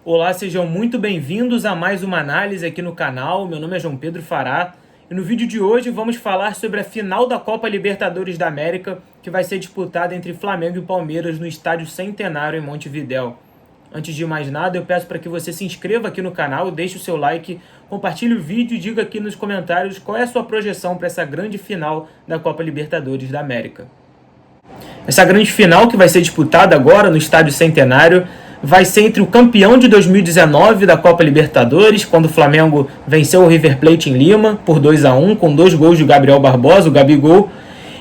Olá, sejam muito bem-vindos a mais uma análise aqui no canal. Meu nome é João Pedro Fará e no vídeo de hoje vamos falar sobre a final da Copa Libertadores da América, que vai ser disputada entre Flamengo e Palmeiras no Estádio Centenário em Montevidéu. Antes de mais nada, eu peço para que você se inscreva aqui no canal, deixe o seu like, compartilhe o vídeo e diga aqui nos comentários qual é a sua projeção para essa grande final da Copa Libertadores da América. Essa grande final que vai ser disputada agora no Estádio Centenário vai ser entre o campeão de 2019 da Copa Libertadores, quando o Flamengo venceu o River Plate em Lima por 2-1, com 2 gols de Gabriel Barbosa, o Gabigol,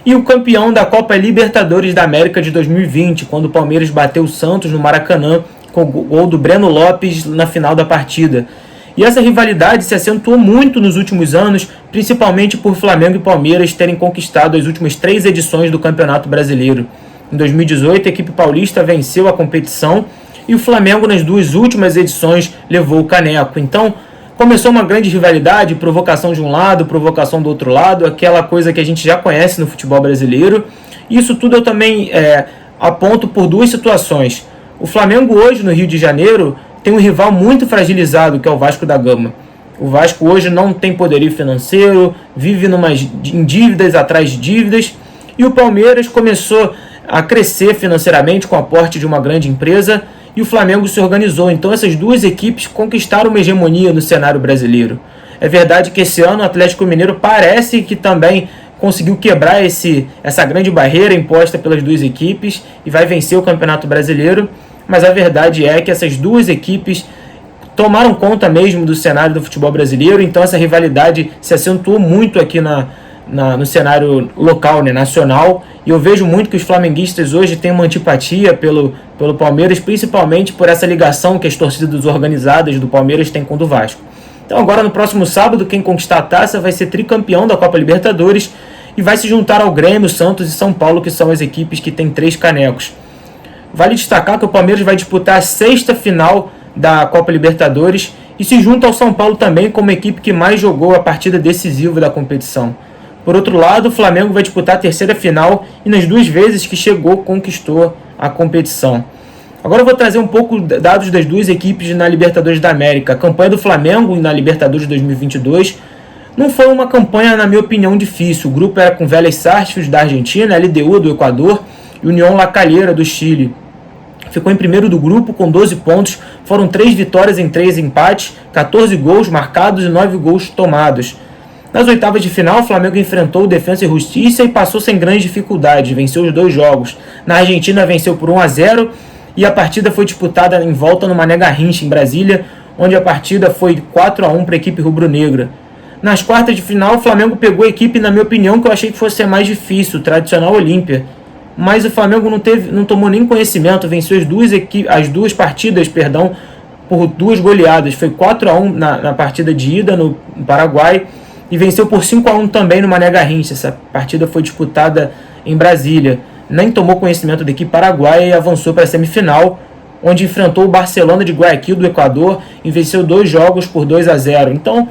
e o campeão da Copa Libertadores da América de 2020, quando o Palmeiras bateu o Santos no Maracanã, com o gol do Breno Lopes na final da partida. E essa rivalidade se acentuou muito nos últimos anos, principalmente por Flamengo e Palmeiras terem conquistado as últimas 3 edições do Campeonato Brasileiro. Em 2018, a equipe paulista venceu a competição e o Flamengo, nas 2 últimas edições, levou o caneco. Então, começou uma grande rivalidade, provocação de um lado, provocação do outro lado, aquela coisa que a gente já conhece no futebol brasileiro. Isso tudo eu também aponto por 2 situações. O Flamengo hoje, no Rio de Janeiro, tem um rival muito fragilizado, que é o Vasco da Gama. O Vasco hoje não tem poderio financeiro, vive em dívidas atrás de dívidas, e o Palmeiras começou a crescer financeiramente com o aporte de uma grande empresa, e o Flamengo se organizou. Então essas 2 equipes conquistaram uma hegemonia no cenário brasileiro. É verdade que esse ano o Atlético Mineiro parece que também conseguiu quebrar essa grande barreira imposta pelas 2 equipes e vai vencer o Campeonato Brasileiro, mas a verdade é que essas 2 equipes tomaram conta mesmo do cenário do futebol brasileiro, então essa rivalidade se acentuou muito aqui no cenário local, nacional, e eu vejo muito que os flamenguistas hoje têm uma antipatia pelo Palmeiras, principalmente por essa ligação que as torcidas organizadas do Palmeiras têm com o do Vasco. Então agora no próximo sábado, quem conquistar a taça vai ser tricampeão da Copa Libertadores e vai se juntar ao Grêmio, Santos e São Paulo, que são as equipes que têm 3 canecos. Vale destacar que o Palmeiras vai disputar a 6ª final da Copa Libertadores e se junta ao São Paulo também como a equipe que mais jogou a partida decisiva da competição. Por outro lado, o Flamengo vai disputar a 3ª final e nas 2 vezes que chegou, conquistou a competição. Agora eu vou trazer um pouco dados das 2 equipes na Libertadores da América. A campanha do Flamengo na Libertadores 2022 não foi uma campanha, na minha opinião, difícil. O grupo era com Vélez Sarsfield da Argentina, LDU do Equador e Unión La Calera do Chile. Ficou em primeiro do grupo com 12 pontos, foram 3 vitórias em 3 empates, 14 gols marcados e 9 gols tomados. Nas oitavas de final, o Flamengo enfrentou o Defensa e Justiça e passou sem grandes dificuldades, venceu os 2 jogos. Na Argentina venceu por 1-0 e a partida foi disputada em volta no Mané Garrincha, em Brasília, onde a partida foi 4-1 para a equipe rubro-negra. Nas quartas de final, o Flamengo pegou a equipe, na minha opinião, que eu achei que fosse ser mais difícil, o tradicional Olímpia. Mas o Flamengo não tomou nem conhecimento, venceu as duas partidas por 2 goleadas. Foi 4-1 na partida de ida no Paraguai e venceu por 5-1 também no Mané Garrincha. Essa partida foi disputada em Brasília. Nem tomou conhecimento da equipe paraguaia e avançou para a semifinal, onde enfrentou o Barcelona de Guayaquil do Equador e venceu 2 jogos por 2-0. Então,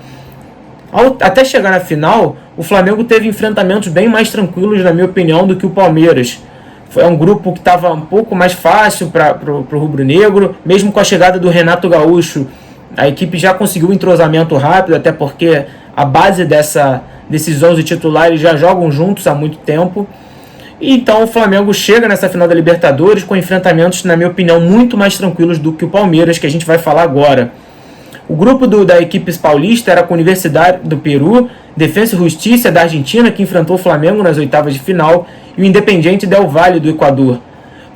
até chegar na final, o Flamengo teve enfrentamentos bem mais tranquilos, na minha opinião, do que o Palmeiras. Foi um grupo que estava um pouco mais fácil para o rubro-negro, mesmo com a chegada do Renato Gaúcho, a equipe já conseguiu um entrosamento rápido, até porque a base desses 11 titulares já jogam juntos há muito tempo. E então o Flamengo chega nessa final da Libertadores com enfrentamentos, na minha opinião, muito mais tranquilos do que o Palmeiras, que a gente vai falar agora. O grupo da equipe paulista era com a Universidade do Peru, Defensa e Justiça da Argentina, que enfrentou o Flamengo nas oitavas de final, e o Independiente Del Valle do Equador.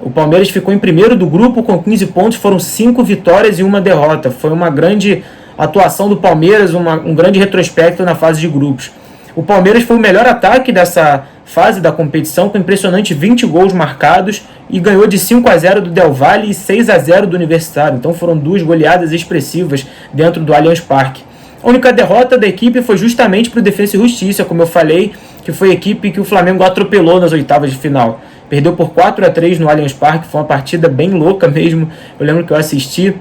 O Palmeiras ficou em primeiro do grupo com 15 pontos, foram 5 vitórias e 1 derrota. Foi uma grande atuação do Palmeiras, um grande retrospecto na fase de grupos. O Palmeiras foi o melhor ataque dessa fase da competição, com impressionante 20 gols marcados, e ganhou de 5-0 do Del Valle e 6-0 do Universitário. Então foram 2 goleadas expressivas dentro do Allianz Parque. A única derrota da equipe foi justamente para o Defensa e Justiça, como eu falei, que foi a equipe que o Flamengo atropelou nas oitavas de final. Perdeu por 4-3 no Allianz Parque, foi uma partida bem louca mesmo. Eu lembro que eu assisti,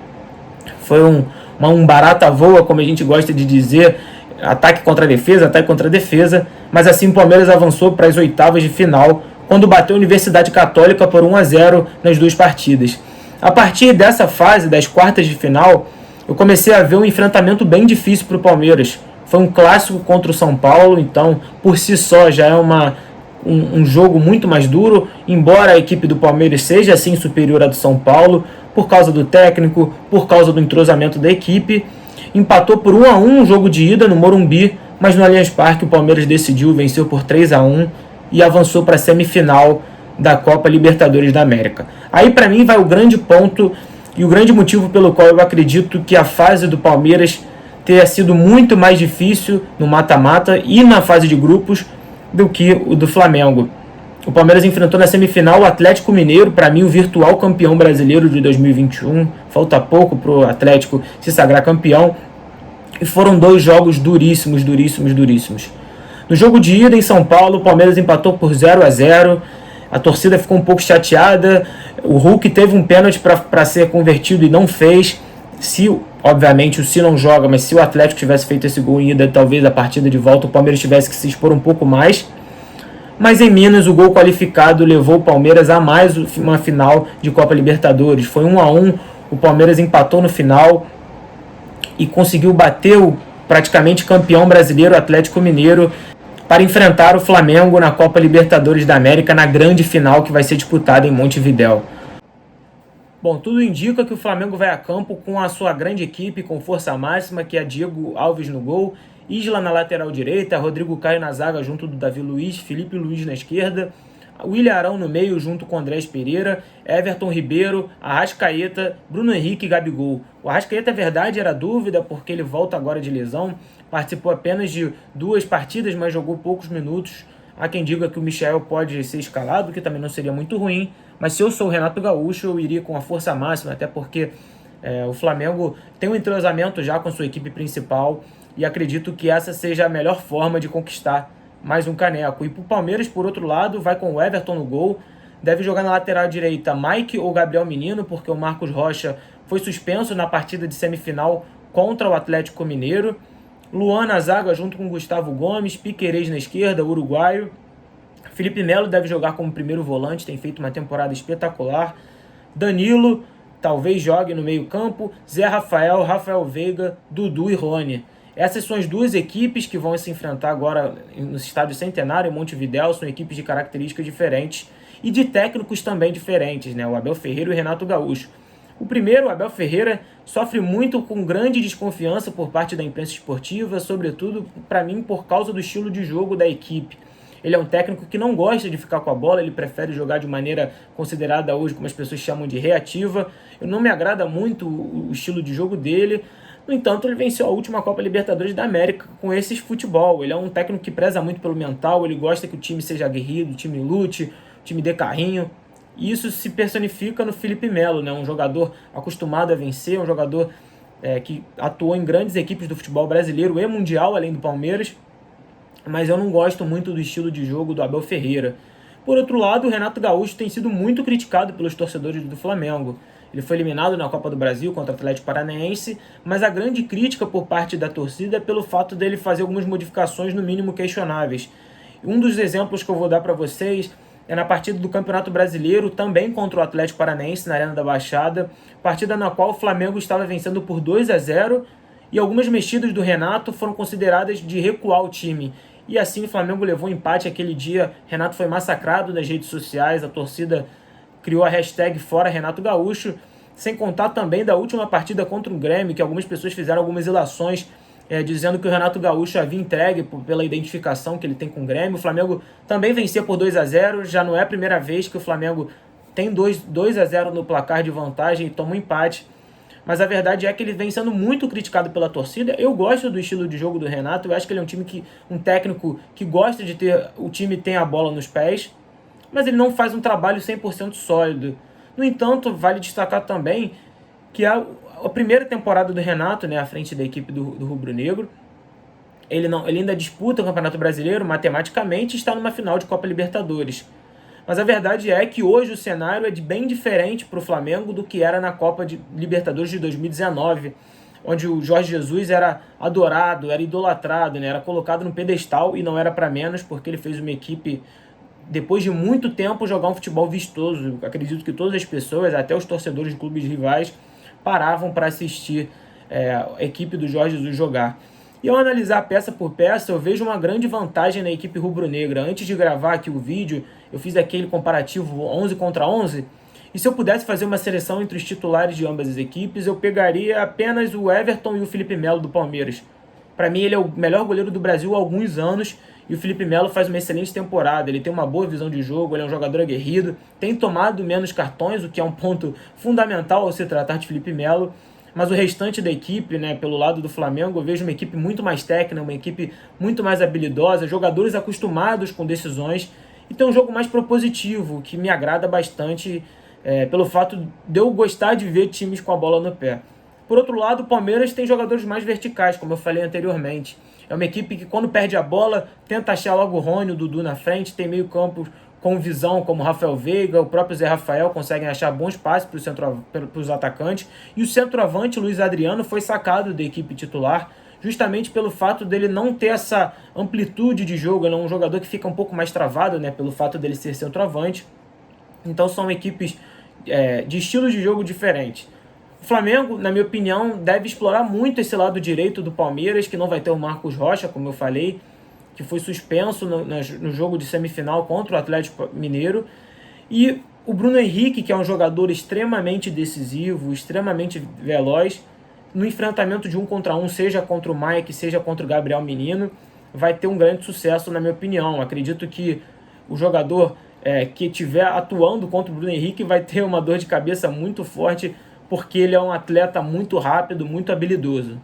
foi um barata voa, como a gente gosta de dizer, ataque contra defesa, mas assim o Palmeiras avançou para as oitavas de final, quando bateu a Universidade Católica por 1-0 nas 2 partidas. A partir dessa fase, das quartas de final, eu comecei a ver um enfrentamento bem difícil para o Palmeiras. Foi um clássico contra o São Paulo, então por si só já é um jogo muito mais duro, embora a equipe do Palmeiras seja assim superior à do São Paulo, por causa do técnico, por causa do entrosamento da equipe. Empatou por 1-1 um jogo de ida no Morumbi, mas no Allianz Parque o Palmeiras decidiu, venceu por 3-1 e avançou para a semifinal da Copa Libertadores da América. Aí para mim vai o grande ponto e o grande motivo pelo qual eu acredito que a fase do Palmeiras tenha sido muito mais difícil no mata-mata e na fase de grupos do que o do Flamengo. O Palmeiras enfrentou na semifinal o Atlético Mineiro, para mim o virtual campeão brasileiro de 2021. Falta pouco para o Atlético se sagrar campeão. E foram 2 jogos duríssimos. No jogo de ida em São Paulo, o Palmeiras empatou por 0-0. A torcida ficou um pouco chateada. O Hulk teve um pênalti para ser convertido e não fez. Obviamente o não joga, mas se o Atlético tivesse feito esse gol em ida, talvez a partida de volta o Palmeiras tivesse que se expor um pouco mais. Mas em Minas, o gol qualificado levou o Palmeiras a mais uma final de Copa Libertadores. Foi 1-1, o Palmeiras empatou no final e conseguiu bater o praticamente campeão brasileiro Atlético Mineiro para enfrentar o Flamengo na Copa Libertadores da América na grande final que vai ser disputada em Montevidéu. Bom, tudo indica que o Flamengo vai a campo com a sua grande equipe, com força máxima, que é Diego Alves no gol, Isla na lateral direita, Rodrigo Caio na zaga junto do Davi Luiz, Felipe Luiz na esquerda, William Arão no meio junto com Andrés Pereira, Everton Ribeiro, Arrascaeta, Bruno Henrique e Gabigol. O Arrascaeta, é verdade, era dúvida porque ele volta agora de lesão, participou apenas de 2 partidas, mas jogou poucos minutos. Há quem diga que o Michael pode ser escalado, que também não seria muito ruim, mas se eu sou o Renato Gaúcho, eu iria com a força máxima, até porque o Flamengo tem um entrosamento já com sua equipe principal e acredito que essa seja a melhor forma de conquistar mais um caneco. E para o Palmeiras, por outro lado, vai com o Everton no gol, deve jogar na lateral direita Mike ou Gabriel Menino, porque o Marcos Rocha foi suspenso na partida de semifinal contra o Atlético Mineiro. Luan na zaga junto com Gustavo Gomes, Piquerez na esquerda, uruguaio. Felipe Melo deve jogar como primeiro volante, tem feito uma temporada espetacular. Danilo talvez jogue no meio campo, Zé Rafael, Rafael Veiga, Dudu e Rony. Essas são as 2 equipes que vão se enfrentar agora no Estádio Centenário, em Montevidéu. São equipes de características diferentes e de técnicos também diferentes, né? O Abel Ferreira e o Renato Gaúcho. O primeiro, o Abel Ferreira, sofre muito com grande desconfiança por parte da imprensa esportiva, sobretudo, para mim, por causa do estilo de jogo da equipe. Ele é um técnico que não gosta de ficar com a bola, ele prefere jogar de maneira considerada hoje, como as pessoas chamam de reativa. Eu não me agrada muito o estilo de jogo dele. No entanto, ele venceu a última Copa Libertadores da América com esse futebol. Ele é um técnico que preza muito pelo mental, ele gosta que o time seja aguerrido, o time lute, o time dê carrinho. E isso se personifica no Felipe Melo, né? Um jogador acostumado a vencer, um jogador que atuou em grandes equipes do futebol brasileiro e mundial, além do Palmeiras. Mas eu não gosto muito do estilo de jogo do Abel Ferreira. Por outro lado, o Renato Gaúcho tem sido muito criticado pelos torcedores do Flamengo. Ele foi eliminado na Copa do Brasil contra o Atlético Paranaense, mas a grande crítica por parte da torcida é pelo fato dele fazer algumas modificações no mínimo questionáveis. Um dos exemplos que eu vou dar para vocês é na partida do Campeonato Brasileiro, também contra o Atlético Paranaense, na Arena da Baixada, partida na qual o Flamengo estava vencendo por 2-0 e algumas mexidas do Renato foram consideradas de recuar o time. E assim o Flamengo levou empate aquele dia. Renato foi massacrado nas redes sociais, a torcida criou a hashtag Fora Renato Gaúcho, sem contar também da última partida contra o Grêmio, que algumas pessoas fizeram algumas ilações dizendo que o Renato Gaúcho havia entregue pela identificação que ele tem com o Grêmio. O Flamengo também vencia por 2-0, já não é a primeira vez que o Flamengo tem 2-0 no placar de vantagem e toma um empate. Mas a verdade é que ele vem sendo muito criticado pela torcida. Eu gosto do estilo de jogo do Renato, eu acho que ele é um técnico que gosta de ter o time tem a bola nos pés, mas ele não faz um trabalho 100% sólido. No entanto, vale destacar também que a primeira temporada do Renato, né, à frente da equipe do Rubro Negro, ele ainda disputa o Campeonato Brasileiro, matematicamente está numa final de Copa Libertadores. Mas a verdade é que hoje o cenário é bem diferente para o Flamengo do que era na Copa de Libertadores de 2019, onde o Jorge Jesus era adorado, era idolatrado, né? Era colocado no pedestal e não era para menos, porque ele fez uma equipe depois de muito tempo, jogar um futebol vistoso. Eu acredito que todas as pessoas, até os torcedores de clubes rivais, paravam para assistir a equipe do Jorge Jesus jogar. E ao analisar peça por peça, eu vejo uma grande vantagem na equipe rubro-negra. Antes de gravar aqui o vídeo, eu fiz aquele comparativo 11 contra 11. E se eu pudesse fazer uma seleção entre os titulares de ambas as equipes, eu pegaria apenas o Everton e o Felipe Melo do Palmeiras. Para mim, ele é o melhor goleiro do Brasil há alguns anos e o Felipe Melo faz uma excelente temporada. Ele tem uma boa visão de jogo, ele é um jogador aguerrido, tem tomado menos cartões, o que é um ponto fundamental ao se tratar de Felipe Melo. Mas o restante da equipe, né, pelo lado do Flamengo, eu vejo uma equipe muito mais técnica, uma equipe muito mais habilidosa, jogadores acostumados com decisões e tem um jogo mais propositivo, que me agrada bastante pelo fato de eu gostar de ver times com a bola no pé. Por outro lado, o Palmeiras tem jogadores mais verticais, como eu falei anteriormente. É uma equipe que, quando perde a bola, tenta achar logo o Rony, o Dudu na frente, tem meio campo com visão como o Rafael Veiga, o próprio Zé Rafael conseguem achar bons passes para os atacantes. E o centroavante, Luiz Adriano, foi sacado da equipe titular, justamente pelo fato dele não ter essa amplitude de jogo. Ele é um jogador que fica um pouco mais travado, né, pelo fato dele ser centroavante. Então são equipes de estilos de jogo diferentes. O Flamengo, na minha opinião, deve explorar muito esse lado direito do Palmeiras, que não vai ter o Marcos Rocha, como eu falei, que foi suspenso no jogo de semifinal contra o Atlético Mineiro. E o Bruno Henrique, que é um jogador extremamente decisivo, extremamente veloz, no enfrentamento de 1 contra 1, seja contra o Maia, seja contra o Gabriel Menino, vai ter um grande sucesso, na minha opinião. Acredito que o jogador que estiver atuando contra o Bruno Henrique vai ter uma dor de cabeça muito forte, porque ele é um atleta muito rápido, muito habilidoso.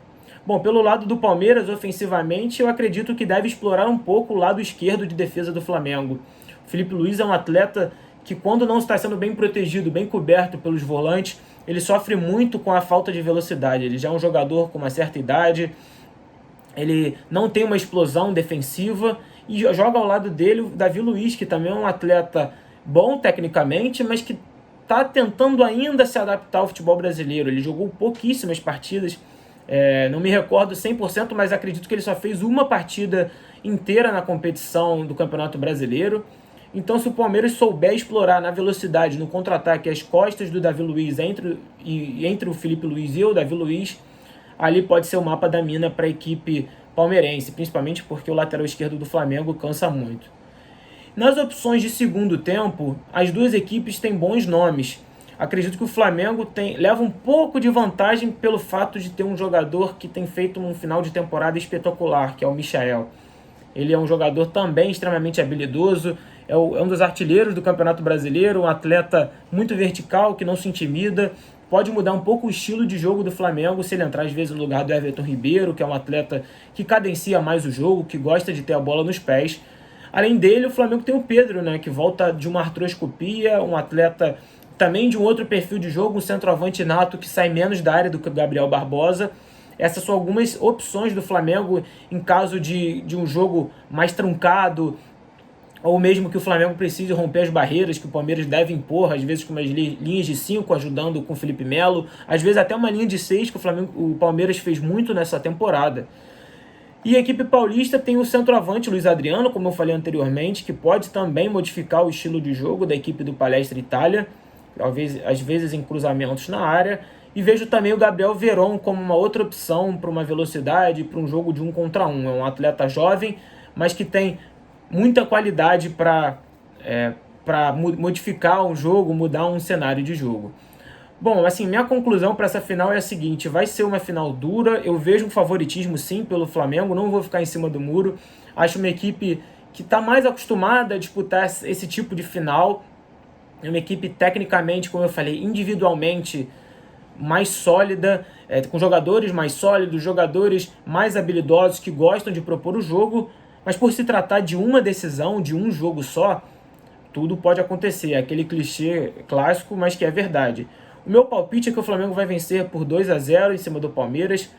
Bom, pelo lado do Palmeiras, ofensivamente, eu acredito que deve explorar um pouco o lado esquerdo de defesa do Flamengo. O Felipe Luiz é um atleta que, quando não está sendo bem protegido, bem coberto pelos volantes, ele sofre muito com a falta de velocidade. Ele já é um jogador com uma certa idade, ele não tem uma explosão defensiva, e joga ao lado dele o Davi Luiz, que também é um atleta bom tecnicamente, mas que está tentando ainda se adaptar ao futebol brasileiro. Ele jogou pouquíssimas partidas, não me recordo 100%, mas acredito que ele só fez uma partida inteira na competição do Campeonato Brasileiro. Então, se o Palmeiras souber explorar na velocidade, no contra-ataque, as costas do Davi Luiz entre o Felipe Luiz e o Davi Luiz, ali pode ser o mapa da mina para a equipe palmeirense, principalmente porque o lateral esquerdo do Flamengo cansa muito. Nas opções de segundo tempo, as duas equipes têm bons nomes. Acredito que o Flamengo leva um pouco de vantagem pelo fato de ter um jogador que tem feito um final de temporada espetacular, que é o Michael. Ele é um jogador também extremamente habilidoso, é um dos artilheiros do Campeonato Brasileiro, um atleta muito vertical, que não se intimida. Pode mudar um pouco o estilo de jogo do Flamengo se ele entrar às vezes no lugar do Everton Ribeiro, que é um atleta que cadencia mais o jogo, que gosta de ter a bola nos pés. Além dele, o Flamengo tem o Pedro, né, que volta de uma artroscopia, um atleta também de um outro perfil de jogo, um centroavante nato que sai menos da área do que o Gabriel Barbosa. Essas são algumas opções do Flamengo em caso de um jogo mais truncado, ou mesmo que o Flamengo precise romper as barreiras que o Palmeiras deve impor, às vezes com umas linhas de 5 ajudando com o Felipe Melo, às vezes até uma linha de 6 que o Palmeiras fez muito nessa temporada. E a equipe paulista tem o centroavante Luiz Adriano, como eu falei anteriormente, que pode também modificar o estilo de jogo da equipe do Palestra Itália, às vezes em cruzamentos na área. E vejo também o Gabriel Veron como uma outra opção para uma velocidade, para um jogo de 1 contra 1. É um atleta jovem, mas que tem muita qualidade para modificar um jogo, mudar um cenário de jogo. Bom, assim, minha conclusão para essa final é a seguinte: vai ser uma final dura, eu vejo um favoritismo sim pelo Flamengo, não vou ficar em cima do muro, acho uma equipe que está mais acostumada a disputar esse tipo de final, é uma equipe tecnicamente, como eu falei, individualmente mais sólida, com jogadores mais sólidos, jogadores mais habilidosos que gostam de propor o jogo, mas por se tratar de uma decisão, de um jogo só, tudo pode acontecer, aquele clichê clássico, mas que é verdade. O meu palpite é que o Flamengo vai vencer por 2-0 em cima do Palmeiras,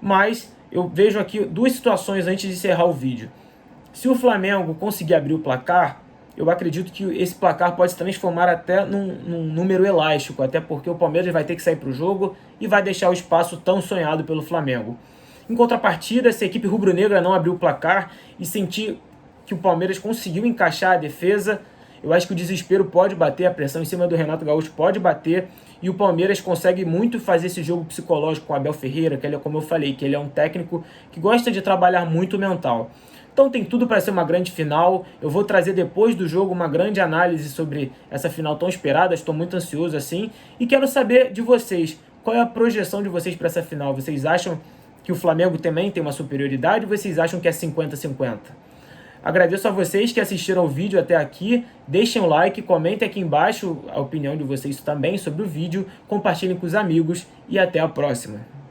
mas eu vejo aqui duas situações antes de encerrar o vídeo. Se o Flamengo conseguir abrir o placar, eu acredito que esse placar pode se transformar até num número elástico, até porque o Palmeiras vai ter que sair para o jogo e vai deixar o espaço tão sonhado pelo Flamengo. Em contrapartida, se a equipe rubro-negra não abrir o placar e sentir que o Palmeiras conseguiu encaixar a defesa. Eu acho que o desespero pode bater, a pressão em cima do Renato Gaúcho pode bater, e o Palmeiras consegue muito fazer esse jogo psicológico com o Abel Ferreira, que ele é, como eu falei, que ele é um técnico que gosta de trabalhar muito o mental. Então tem tudo para ser uma grande final. Eu vou trazer depois do jogo uma grande análise sobre essa final tão esperada. Estou muito ansioso assim. E quero saber de vocês, qual é a projeção de vocês para essa final? Vocês acham que o Flamengo também tem uma superioridade ou vocês acham que é 50-50? Agradeço a vocês que assistiram o vídeo até aqui. Deixem o like, comentem aqui embaixo a opinião de vocês também sobre o vídeo. Compartilhem com os amigos e até a próxima.